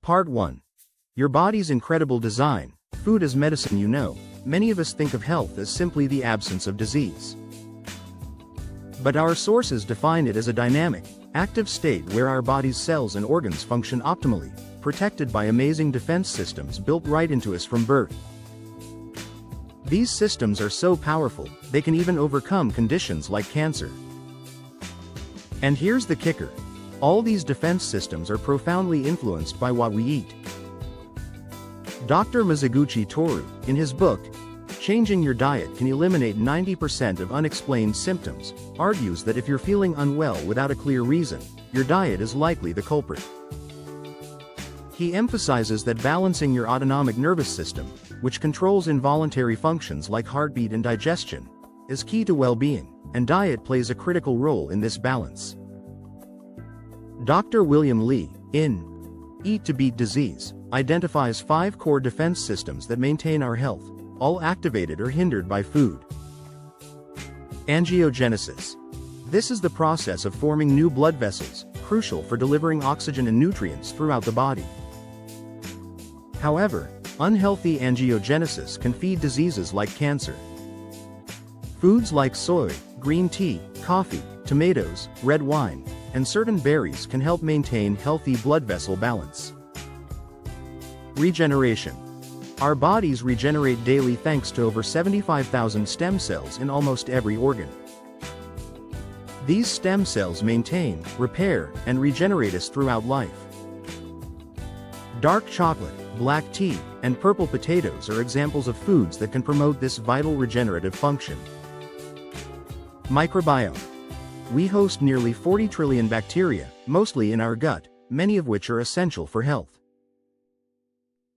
Part 1. Your body's incredible design. Food as medicine. Many of us think of health as simply the absence of disease. But our sources define it as a dynamic, active state where our body's cells and organs function optimally, protected by amazing defense systems built right into us from birth. These systems are so powerful, they can even overcome conditions like cancer. And here's the kicker. All these defense systems are profoundly influenced by what we eat. Dr. Mizoguchi Toru, in his book, Changing Your Diet Can Eliminate 90% of Unexplained Symptoms, argues that if you're feeling unwell without a clear reason, your diet is likely the culprit. He emphasizes that balancing your autonomic nervous system, which controls involuntary functions like heartbeat and digestion, is key to well-being, and diet plays a critical role in this balance. Dr. William Lee, in Eat to Beat Disease, identifies 5 core defense systems that maintain our health, all activated or hindered by food. Angiogenesis. This is the process of forming new blood vessels, crucial for delivering oxygen and nutrients throughout the body. However, unhealthy angiogenesis can feed diseases like cancer. Foods like soy, green tea, coffee, tomatoes, red wine, and certain berries can help maintain healthy blood vessel balance. Regeneration. Our bodies regenerate daily thanks to over 75,000 stem cells in almost every organ. These stem cells maintain, repair, and regenerate us throughout life. Dark chocolate, black tea, and purple potatoes are examples of foods that can promote this vital regenerative function. Microbiome. We host nearly 40 trillion bacteria, mostly in our gut, many of which are essential for health.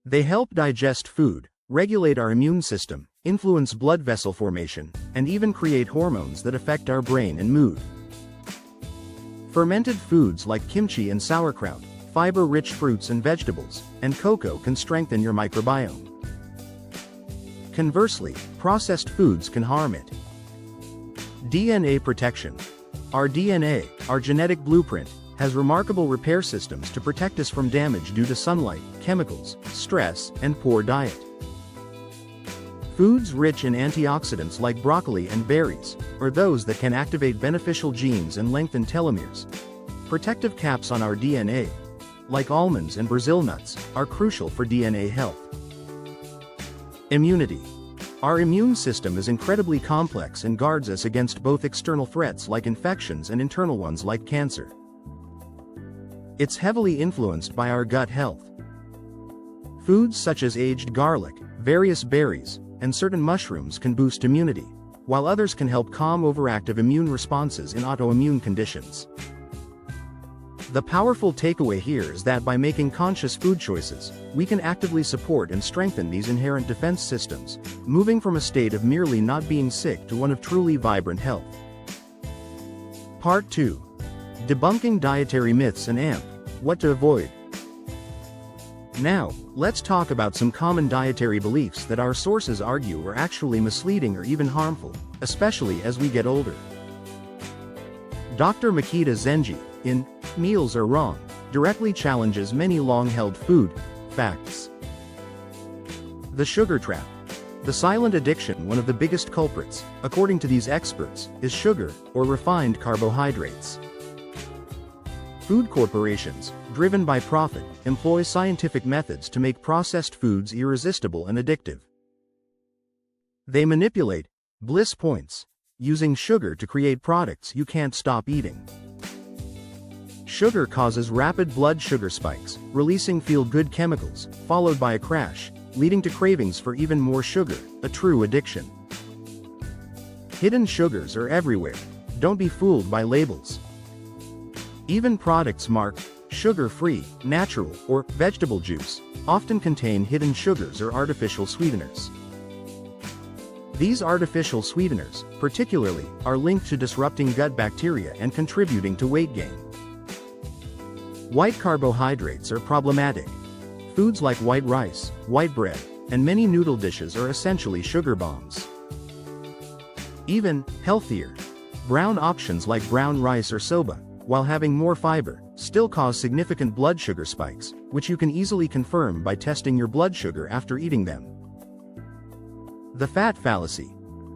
They help digest food, regulate our immune system, influence blood vessel formation, and even create hormones that affect our brain and mood. Fermented foods like kimchi and sauerkraut, fiber-rich fruits and vegetables, and cocoa can strengthen your microbiome. Conversely, processed foods can harm it. DNA protection. Our DNA, our genetic blueprint, has remarkable repair systems to protect us from damage due to sunlight, chemicals, stress, and poor diet. Foods rich in antioxidants like broccoli and berries, or those that can activate beneficial genes and lengthen telomeres. Protective caps on our DNA, like almonds and Brazil nuts, are crucial for DNA health. Immunity. Our immune system is incredibly complex and guards us against both external threats like infections and internal ones like cancer. It's heavily influenced by our gut health. Foods such as aged garlic, various berries, and certain mushrooms can boost immunity, while others can help calm overactive immune responses in autoimmune conditions. The powerful takeaway here is that by making conscious food choices, we can actively support and strengthen these inherent defense systems, moving from a state of merely not being sick to one of truly vibrant health. Part 2. Debunking dietary myths and what to avoid. Now, let's talk about some common dietary beliefs that our sources argue are actually misleading or even harmful, especially as we get older. Dr. Makita Zenji, in Meals Are Wrong, directly challenges many long-held food facts. The sugar trap. The silent addiction. One of the biggest culprits, according to these experts, is sugar, or refined carbohydrates. Food corporations, driven by profit, employ scientific methods to make processed foods irresistible and addictive. They manipulate bliss points, using sugar to create products you can't stop eating. Sugar causes rapid blood sugar spikes, releasing feel-good chemicals, followed by a crash, leading to cravings for even more sugar, a true addiction. Hidden sugars are everywhere. Don't be fooled by labels. Even products marked sugar-free, natural, or vegetable juice often contain hidden sugars or artificial sweeteners. These artificial sweeteners, particularly, are linked to disrupting gut bacteria and contributing to weight gain. White carbohydrates are problematic. Foods like white rice, white bread, and many noodle dishes are essentially sugar bombs. Even healthier, brown options like brown rice or soba, while having more fiber, still cause significant blood sugar spikes, which you can easily confirm by testing your blood sugar after eating them. The fat fallacy.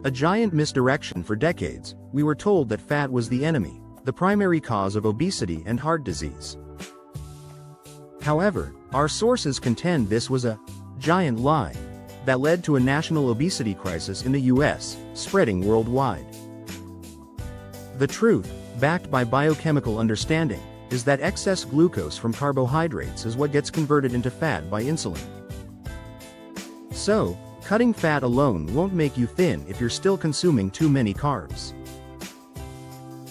A giant misdirection. For decades, we were told that fat was the enemy, the primary cause of obesity and heart disease. However, our sources contend this was a giant lie that led to a national obesity crisis in the US, spreading worldwide. The truth, backed by biochemical understanding, is that excess glucose from carbohydrates is what gets converted into fat by insulin. So, cutting fat alone won't make you thin if you're still consuming too many carbs.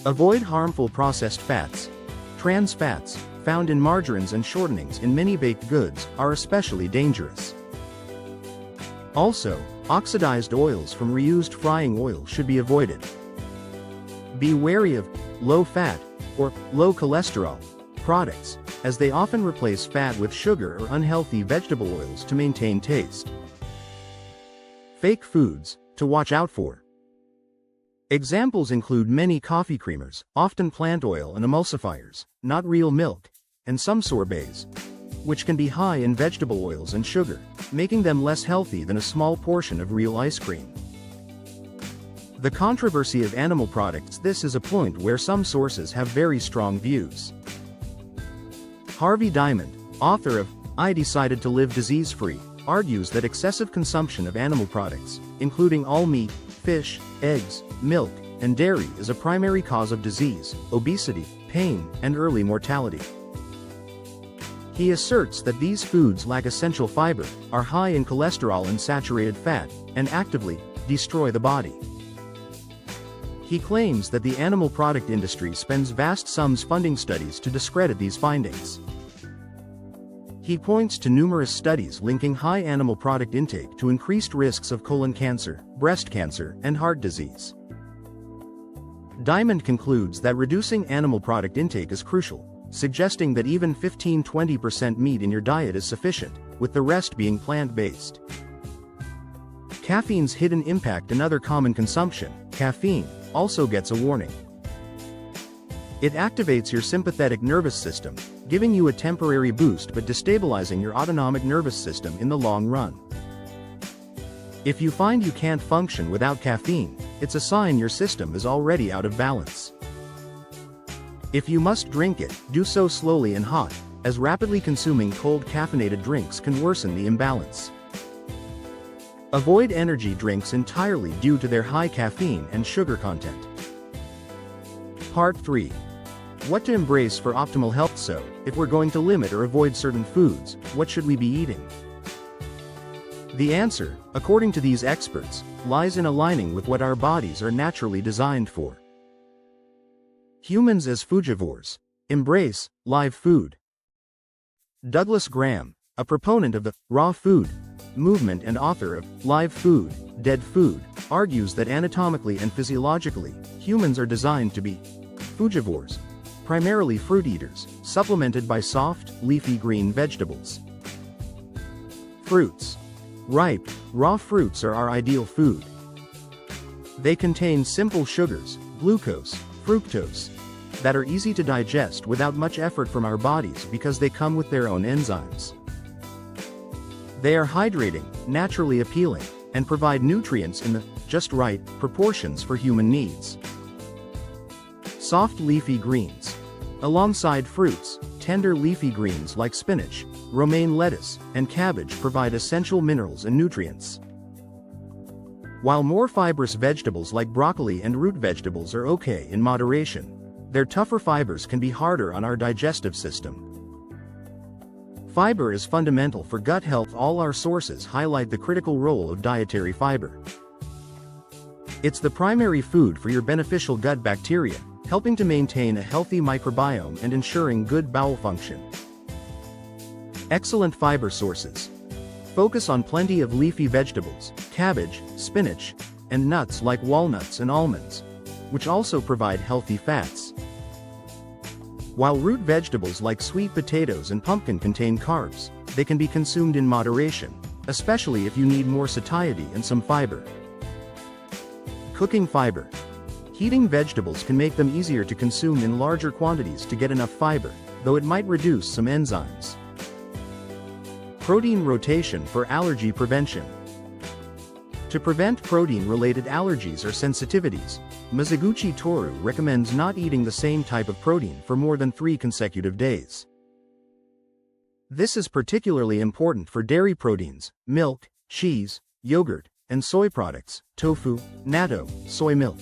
Avoid harmful processed fats. Trans fats, found in margarines and shortenings in many baked goods, are especially dangerous. Also, oxidized oils from reused frying oil should be avoided. Be wary of low-fat or low-cholesterol products, as they often replace fat with sugar or unhealthy vegetable oils to maintain taste. Fake foods to watch out for. Examples include many coffee creamers, often plant oil and emulsifiers, not real milk, and some sorbets, which can be high in vegetable oils and sugar, making them less healthy than a small portion of real ice cream. The controversy of animal products. This is a point where some sources have very strong views. Harvey Diamond, author of I Decided to Live Disease-Free, argues that excessive consumption of animal products, including all meat, fish, eggs, milk, and dairy, is a primary cause of disease, obesity, pain, and early mortality. He asserts that these foods lack essential fiber, are high in cholesterol and saturated fat, and actively destroy the body. He claims that the animal product industry spends vast sums funding studies to discredit these findings. He points to numerous studies linking high animal product intake to increased risks of colon cancer, breast cancer, and heart disease. Diamond concludes that reducing animal product intake is crucial, suggesting that even 15–20% meat in your diet is sufficient, with the rest being plant-based. Caffeine's hidden impact. Another common consumption, caffeine, also gets a warning. It activates your sympathetic nervous system, giving you a temporary boost but destabilizing your autonomic nervous system in the long run. If you find you can't function without caffeine, it's a sign your system is already out of balance. If you must drink it, do so slowly and hot, as rapidly consuming cold caffeinated drinks can worsen the imbalance. Avoid energy drinks entirely due to their high caffeine and sugar content. Part 3. What to embrace for optimal health. So, if we're going to limit or avoid certain foods, what should we be eating? The answer, according to these experts, lies in aligning with what our bodies are naturally designed for. Humans as foodivores. Embrace live food. Douglas Graham, a proponent of the raw food movement and author of Live Food, Dead Food, argues that anatomically and physiologically, humans are designed to be foodivores, primarily fruit eaters, supplemented by soft, leafy green vegetables. Fruits. Ripe, raw fruits are our ideal food. They contain simple sugars, glucose, fructose, that are easy to digest without much effort from our bodies because they come with their own enzymes. They are hydrating, naturally appealing, and provide nutrients in the just right proportions for human needs. Soft leafy greens. Alongside fruits, tender leafy greens like spinach, romaine lettuce, and cabbage provide essential minerals and nutrients. While more fibrous vegetables like broccoli and root vegetables are okay in moderation, their tougher fibers can be harder on our digestive system. Fiber is fundamental for gut health. All our sources highlight the critical role of dietary fiber. It's the primary food for your beneficial gut bacteria, helping to maintain a healthy microbiome and ensuring good bowel function. Excellent fiber sources. Focus on plenty of leafy vegetables, cabbage, spinach, and nuts like walnuts and almonds, which also provide healthy fats. While root vegetables like sweet potatoes and pumpkin contain carbs, they can be consumed in moderation, especially if you need more satiety and some fiber. Cooking fiber. Heating vegetables can make them easier to consume in larger quantities to get enough fiber, though it might reduce some enzymes. Protein rotation for allergy prevention. To prevent protein-related allergies or sensitivities, Mizoguchi Toru recommends not eating the same type of protein for more than 3 consecutive days. This is particularly important for dairy proteins, milk, cheese, yogurt, and soy products, tofu, natto, soy milk.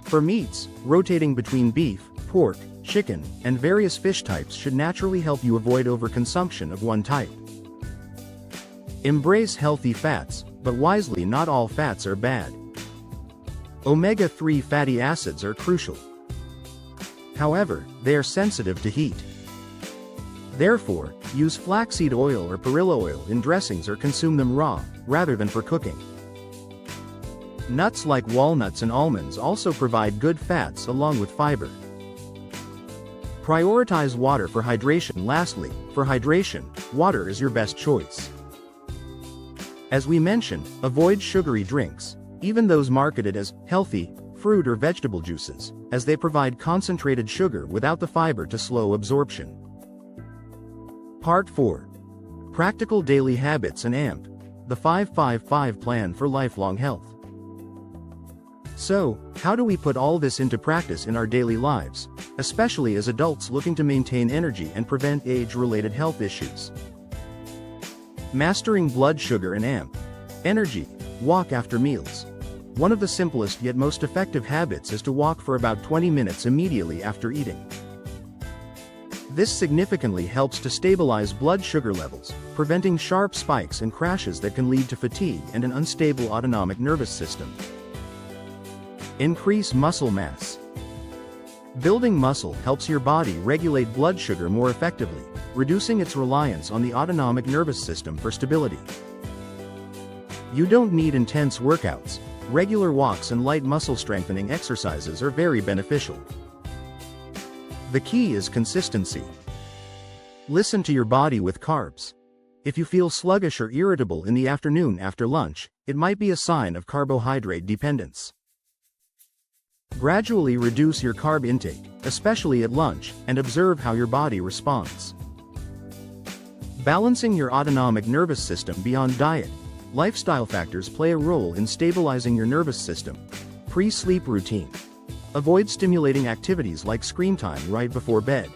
For meats, rotating between beef, pork, chicken, and various fish types should naturally help you avoid overconsumption of one type. Embrace healthy fats, but wisely, not all fats are bad. Omega-3 fatty acids are crucial. However, they are sensitive to heat. Therefore, use flaxseed oil or perilla oil in dressings or consume them raw, rather than for cooking. Nuts like walnuts and almonds also provide good fats along with fiber. Prioritize water for hydration. Lastly, for hydration, water is your best choice. As we mentioned, avoid sugary drinks, even those marketed as healthy, fruit or vegetable juices, as they provide concentrated sugar without the fiber to slow absorption. Part 4. Practical Daily Habits and AMP. The 5-5-5 Plan for Lifelong Health. So, how do we put all this into practice in our daily lives, especially as adults looking to maintain energy and prevent age-related health issues? Mastering blood sugar and AMP. Energy. Walk after meals. One of the simplest yet most effective habits is to walk for about 20 minutes immediately after eating. This significantly helps to stabilize blood sugar levels, preventing sharp spikes and crashes that can lead to fatigue and an unstable autonomic nervous system. Increase muscle mass. Building muscle helps your body regulate blood sugar more effectively, reducing its reliance on the autonomic nervous system for stability. You don't need intense workouts. Regular walks and light muscle strengthening exercises are very beneficial. The key is consistency. Listen to your body with carbs. If you feel sluggish or irritable in the afternoon after lunch, it might be a sign of carbohydrate dependence. Gradually reduce your carb intake, especially at lunch, and observe how your body responds. Balancing your autonomic nervous system beyond diet. Lifestyle factors play a role in stabilizing your nervous system. Pre-sleep routine. Avoid stimulating activities like screen time right before bed.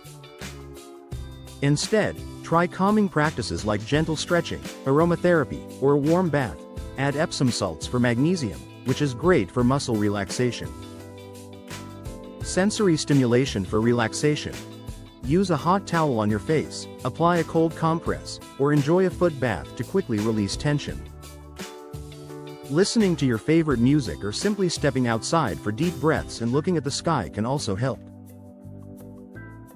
Instead, try calming practices like gentle stretching, aromatherapy, or a warm bath. Add Epsom salts for magnesium, which is great for muscle relaxation. Sensory stimulation for relaxation. Use a hot towel on your face, apply a cold compress, or enjoy a foot bath to quickly release tension. Listening to your favorite music or simply stepping outside for deep breaths and looking at the sky can also help.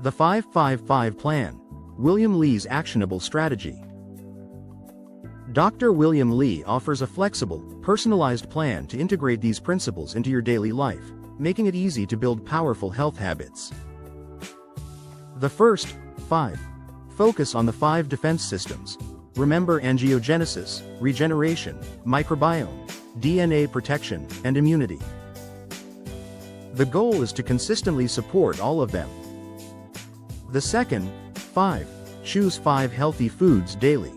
The 5-5-5 Plan. William Lee's actionable strategy. Dr. William Lee offers a flexible, personalized plan to integrate these principles into your daily life, making it easy to build powerful health habits. The first, 5. Focus on the 5 defense systems. Remember angiogenesis, regeneration, microbiome, DNA protection, and immunity. The goal is to consistently support all of them. The second, 5. Choose 5 healthy foods daily.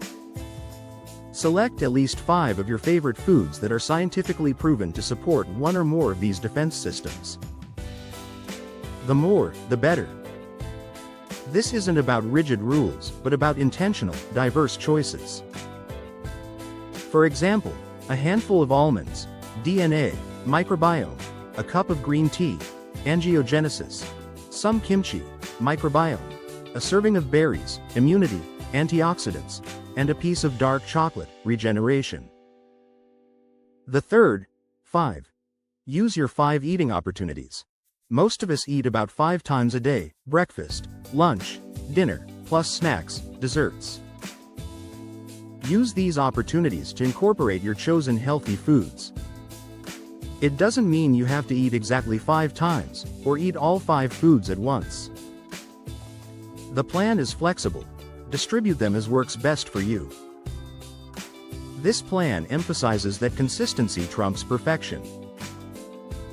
Select at least 5 of your favorite foods that are scientifically proven to support one or more of these defense systems. The more, the better. This isn't about rigid rules, but about intentional, diverse choices. For example, a handful of almonds, DNA, microbiome, a cup of green tea, angiogenesis, some kimchi, microbiome, a serving of berries, immunity, antioxidants, and a piece of dark chocolate, regeneration. The third, 5. Use your 5 eating opportunities. Most of us eat about 5 times a day: breakfast, lunch, dinner, plus snacks, desserts. Use these opportunities to incorporate your chosen healthy foods. It doesn't mean you have to eat exactly 5 times, or eat all 5 foods at once. The plan is flexible. Distribute them as works best for you. This plan emphasizes that consistency trumps perfection.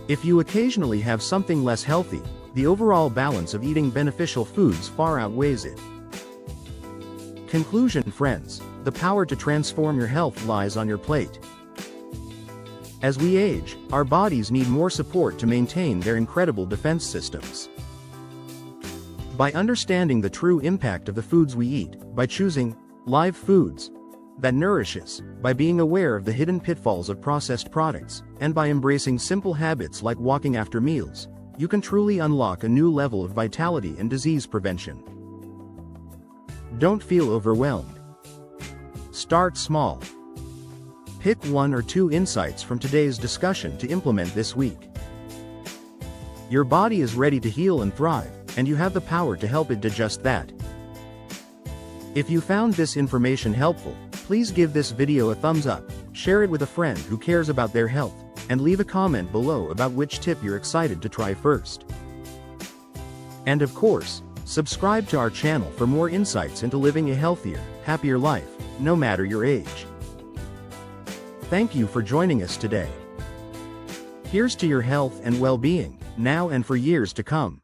If you occasionally have something less healthy, the overall balance of eating beneficial foods far outweighs it. Conclusion, friends, the power to transform your health lies on your plate. As we age, our bodies need more support to maintain their incredible defense systems. By understanding the true impact of the foods we eat, by choosing live foods that nourishes, by being aware of the hidden pitfalls of processed products, and by embracing simple habits like walking after meals, you can truly unlock a new level of vitality and disease prevention. Don't feel overwhelmed. Start small. Pick 1 or 2 insights from today's discussion to implement this week. Your body is ready to heal and thrive, and you have the power to help it do just that. If you found this information helpful, please give this video a thumbs up, share it with a friend who cares about their health, and leave a comment below about which tip you're excited to try first. And of course, subscribe to our channel for more insights into living a healthier, happier life, no matter your age. Thank you for joining us today. Here's to your health and well-being, now and for years to come.